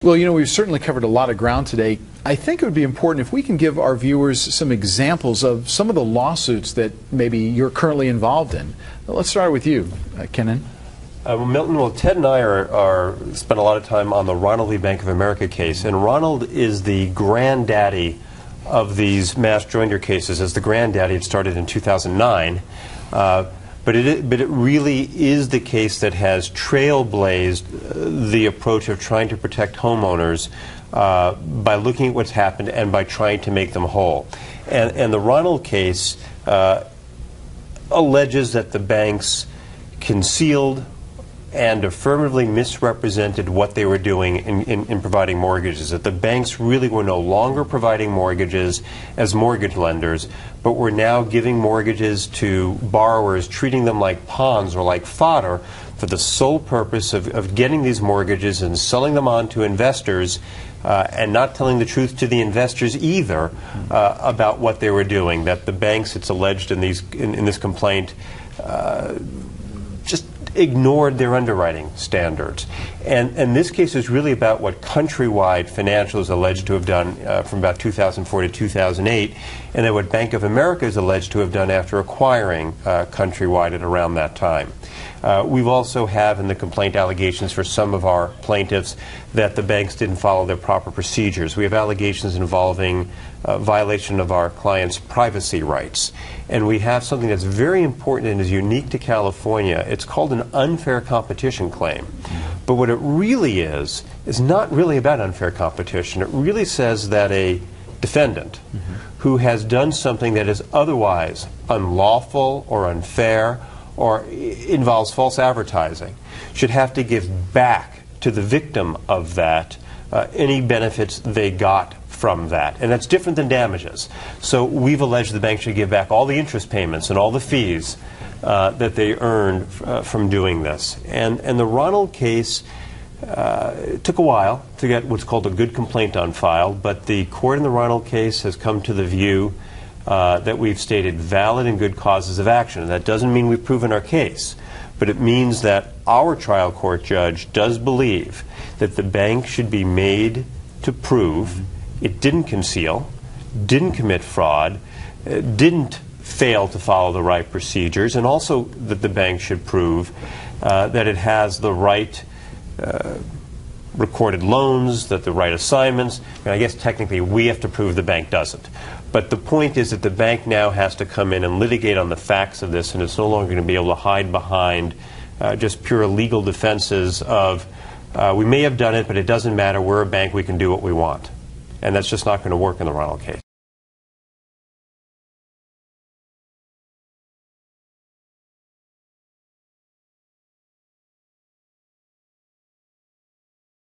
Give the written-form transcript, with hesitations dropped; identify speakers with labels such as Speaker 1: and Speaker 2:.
Speaker 1: Well, you know, we've certainly covered a lot of ground today. I think it would be important if we can give our viewers some examples of some of the lawsuits that maybe you're currently involved in. Let's start with you, Kenin.
Speaker 2: Milton, well, Ted and I spent a lot of time on the Ronald v. Bank of America case, and Ronald is the granddaddy of these mass joinder cases. As the granddaddy, it started in 2009, but it really is the case that has trailblazed the approach of trying to protect homeowners by looking at what's happened and by trying to make them whole. And the Ronald case alleges that the banks concealed and affirmatively misrepresented what they were doing in providing mortgages, that the banks really were no longer providing mortgages as mortgage lenders, but were now giving mortgages to borrowers, treating them like pawns or like fodder for the sole purpose of getting these mortgages and selling them on to investors, and not telling the truth to the investors either about what they were doing, that the banks, it's alleged in this complaint, just ignored their underwriting standards. And this case is really about what Countrywide Financial is alleged to have done from about 2004 to 2008, and then what Bank of America is alleged to have done after acquiring Countrywide at around that time. We've also have in the complaint allegations for some of our plaintiffs that the banks didn't follow their proper procedures. We have allegations involving violation of our clients' privacy rights. And we have something that's very important and is unique to California. It's called an unfair competition claim. But what it really is not really about unfair competition. It really says that a defendant who has done something that is otherwise unlawful or unfair or involves false advertising should have to give back to the victim of that any benefits they got from that. And that's different than damages. So we've alleged the bank should give back all the interest payments and all the fees that they earned from doing this. And the Ronald case, it took a while to get what's called a good complaint on file, but the court in the Ronald case has come to the view that we've stated valid and good causes of action. And that doesn't mean we've proven our case, but it means that our trial court judge does believe that the bank should be made to prove it didn't conceal, didn't commit fraud, didn't fail to follow the right procedures, and also that the bank should prove that it has the right recorded loans, that the right assignments. And I guess technically we have to prove the bank doesn't. But the point is that the bank now has to come in and litigate on the facts of this, and it's no longer going to be able to hide behind just pure legal defenses of we may have done it, but it doesn't matter. We're a bank. We can do what we want. And that's just not going to work in the Ronald case.